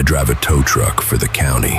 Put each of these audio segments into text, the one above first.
I drive a tow truck for the county.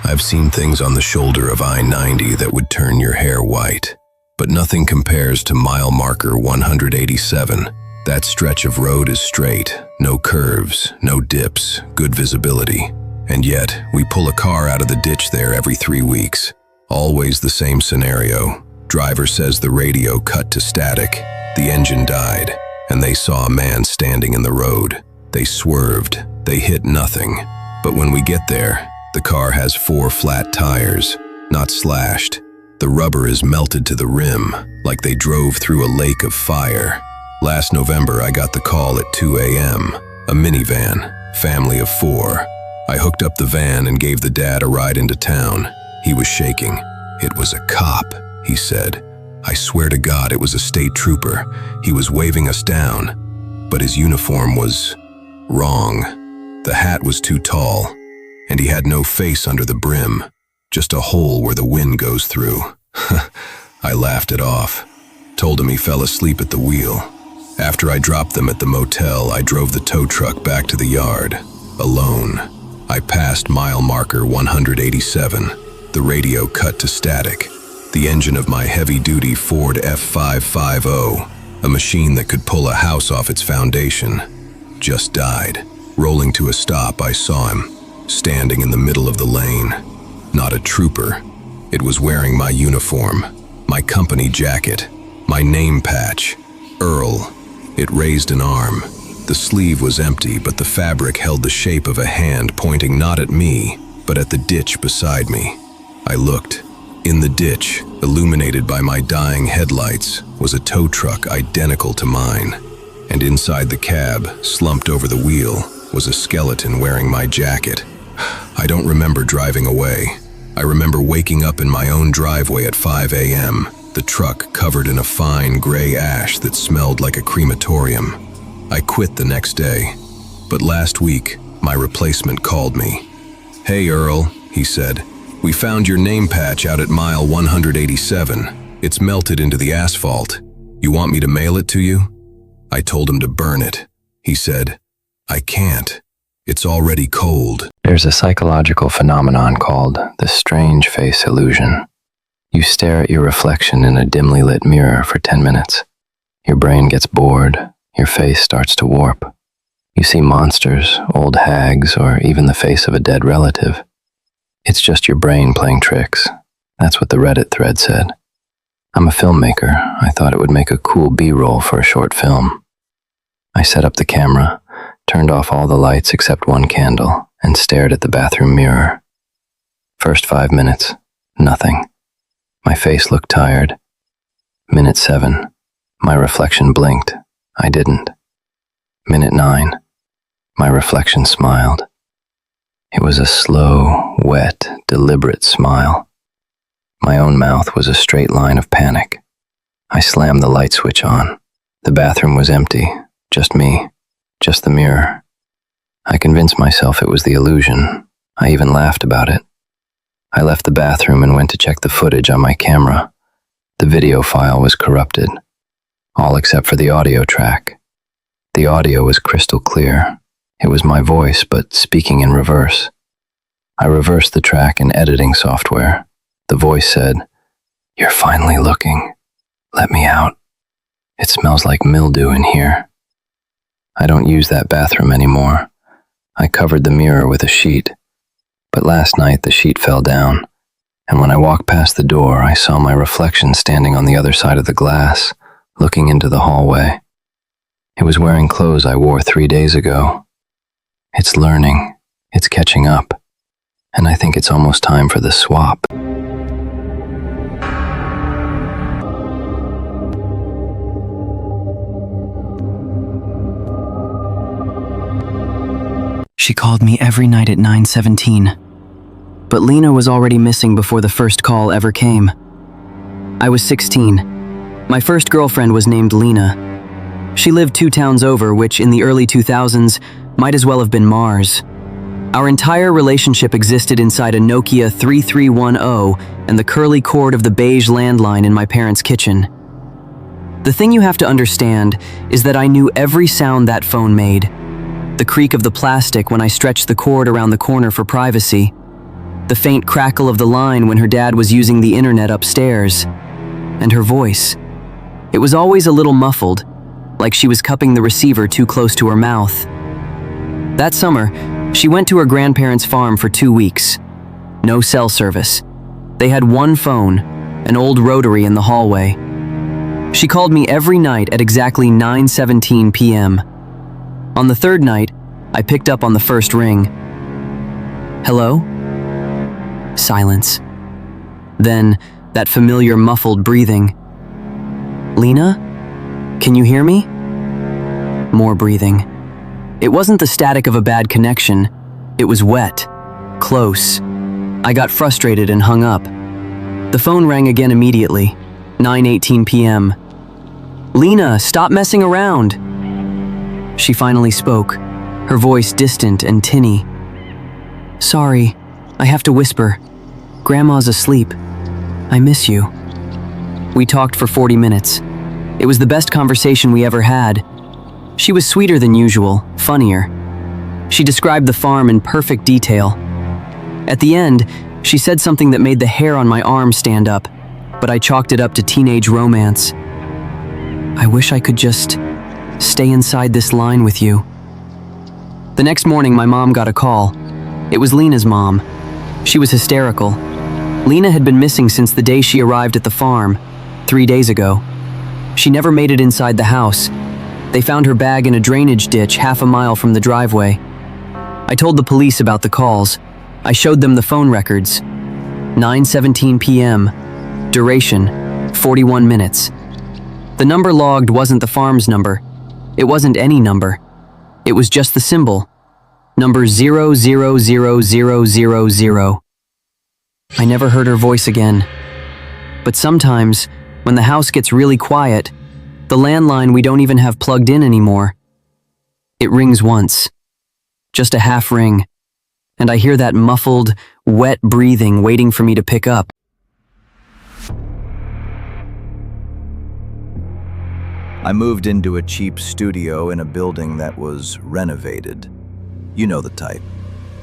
I've seen things on the shoulder of I-90 that would turn your hair white, but nothing compares to mile marker 187. That stretch of road is straight, no curves, no dips, good visibility. And yet, we pull a car out of the ditch there every 3 weeks. Always the same scenario. Driver says the radio cut to static, the engine died, and they saw a man standing in the road. They swerved, they hit nothing. But when we get there, the car has 4 flat tires, not slashed. The rubber is melted to the rim, like they drove through a lake of fire. Last November, I got the call at 2 a.m., a minivan, family of 4. I hooked up the van and gave the dad a ride into town. He was shaking. "It was a cop," he said. "I swear to God it was a state trooper. He was waving us down. But his uniform was wrong. The hat was too tall, and he had no face under the brim, just a hole where the wind goes through." I laughed it off, told him he fell asleep at the wheel. After I dropped them at the motel, I drove the tow truck back to the yard, alone. I passed mile marker 187. The radio cut to static. The engine of my heavy-duty Ford F550, a machine that could pull a house off its foundation, just died. Rolling to a stop, I saw him, standing in the middle of the lane. Not a trooper. It was wearing my uniform, my company jacket, my name patch, Earl. It raised an arm. The sleeve was empty, but the fabric held the shape of a hand pointing not at me, but at the ditch beside me. I looked. In the ditch, illuminated by my dying headlights, was a tow truck identical to mine. And inside the cab, slumped over the wheel, was a skeleton wearing my jacket. I don't remember driving away. I remember waking up in my own driveway at 5 a.m., the truck covered in a fine gray ash that smelled like a crematorium. I quit the next day, but last week, my replacement called me. "Hey Earl," he said, "we found your name patch out at mile 187. It's melted into the asphalt. You want me to mail it to you?" I told him to burn it. He said, "I can't. It's already cold." There's a psychological phenomenon called the strange face illusion. You stare at your reflection in a dimly lit mirror for 10 minutes. Your brain gets bored. Your face starts to warp. You see monsters, old hags, or even the face of a dead relative. It's just your brain playing tricks. That's what the Reddit thread said. I'm a filmmaker. I thought it would make a cool B-roll for a short film. I set up the camera, turned off all the lights except one candle, and stared at the bathroom mirror. First 5 minutes, nothing. My face looked tired. Minute 7, my reflection blinked. I didn't. Minute 9, my reflection smiled. It was a slow, wet, deliberate smile. My own mouth was a straight line of panic. I slammed the light switch on. The bathroom was empty, just me, just the mirror. I convinced myself it was the illusion. I even laughed about it. I left the bathroom and went to check the footage on my camera. The video file was corrupted, all except for the audio track. The audio was crystal clear. It was my voice, but speaking in reverse. I reversed the track in editing software. The voice said, "You're finally looking. Let me out. It smells like mildew in here." I don't use that bathroom anymore. I covered the mirror with a sheet. But last night the sheet fell down, and when I walked past the door, I saw my reflection standing on the other side of the glass, looking into the hallway. It was wearing clothes I wore 3 days ago. It's learning, it's catching up, and I think it's almost time for the swap. She called me every night at 9:17. But Lena was already missing before the first call ever came. I was 16. My first girlfriend was named Lena. She lived 2 towns over, which in the early 2000s might as well have been Mars. Our entire relationship existed inside a Nokia 3310 and the curly cord of the beige landline in my parents' kitchen. The thing you have to understand is that I knew every sound that phone made. the creak of the plastic when I stretched the cord around the corner for privacy, the faint crackle of the line when her dad was using the internet upstairs, and her voice. It was always a little muffled, like she was cupping the receiver too close to her mouth. That summer, she went to her grandparents' farm for 2 weeks. No cell service. They had one phone, an old rotary in the hallway. She called me every night at exactly 9:17 p.m. On the third night, I picked up on the first ring. Hello? Silence. Then, that familiar muffled breathing. Lena? Can you hear me? More breathing. It wasn't the static of a bad connection. It was wet. Close. I got frustrated and hung up. The phone rang again immediately. 9:18 p.m. Lena, stop messing around. She finally spoke, her voice distant and tinny. Sorry, I have to whisper. Grandma's asleep. I miss you. We talked for 40 minutes. It was the best conversation we ever had. She was sweeter than usual, funnier. She described the farm in perfect detail. At the end, she said something that made the hair on my arm stand up, but I chalked it up to teenage romance. I wish I could just stay inside this line with you. The next morning, my mom got a call. It was Lena's mom. She was hysterical. Lena had been missing since the day she arrived at the farm, 3 days ago. She never made it inside the house. They found her bag in a drainage ditch half a mile from the driveway. I told the police about the calls. I showed them the phone records. 9:17 p.m. Duration, 41 minutes. The number logged wasn't the farm's number. It wasn't any number. It was just the symbol. Number 000000. I never heard her voice again. But sometimes, when the house gets really quiet, the landline we don't even have plugged in anymore. It rings once. Just a half ring. And I hear that muffled, wet breathing waiting for me to pick up. I moved into a cheap studio in a building that was renovated. You know the type.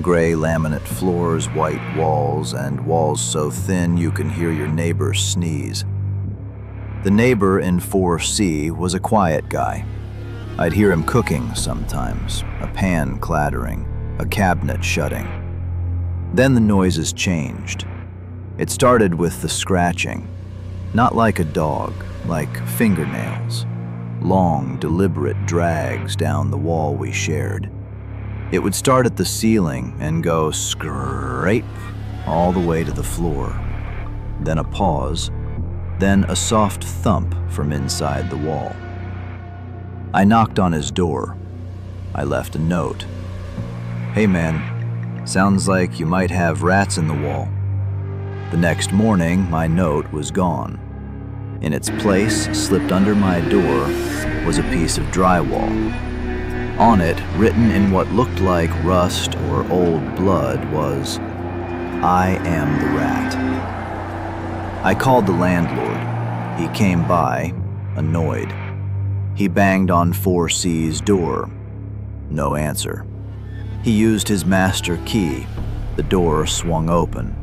Gray laminate floors, white walls, and walls so thin you can hear your neighbor sneeze. The neighbor in 4C was a quiet guy. I'd hear him cooking sometimes, a pan clattering, a cabinet shutting. Then the noises changed. It started with the scratching, not like a dog, like fingernails, long, deliberate drags down the wall we shared. It would start at the ceiling and go scrape all the way to the floor. Then a pause, then a soft thump from inside the wall. I knocked on his door. I left a note. Hey man, sounds like you might have rats in the wall. The next morning, my note was gone. In its place, slipped under my door, was a piece of drywall. On it, written in what looked like rust or old blood, was, I am the rat. I called the landlord. He came by, annoyed. He banged on 4C's door. No answer. He used his master key. The door swung open.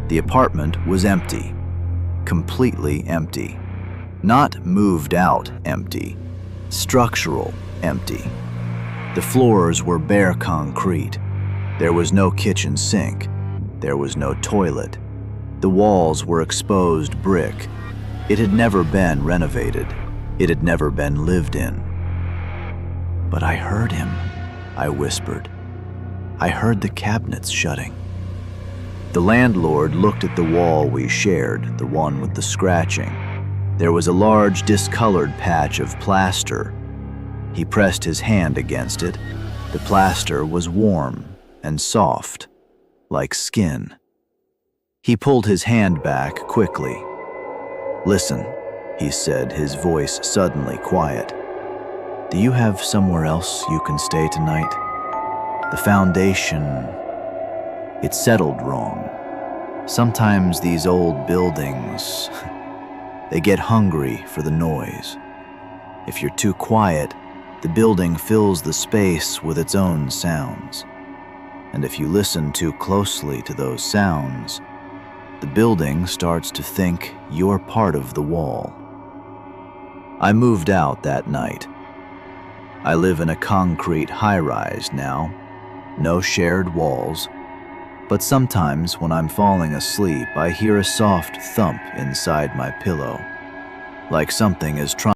The apartment was empty. Completely empty. Not moved out empty. Structural empty. The floors were bare concrete. There was no kitchen sink. There was no toilet. The walls were exposed brick. It had never been renovated. It had never been lived in. But I heard him, I whispered. I heard the cabinets shutting. The landlord looked at the wall we shared, the one with the scratching. There was a large discolored patch of plaster. He pressed his hand against it. The plaster was warm and soft, like skin. He pulled his hand back quickly. Listen, he said, his voice suddenly quiet. Do you have somewhere else you can stay tonight? The foundation, it settled wrong. Sometimes these old buildings, they get hungry for the noise. If you're too quiet, The building fills the space with its own sounds. And if you listen too closely to those sounds, the building starts to think you're part of the wall. I moved out that night. I live in a concrete high-rise now, no shared walls, but sometimes when I'm falling asleep, I hear a soft thump inside my pillow, like something is trying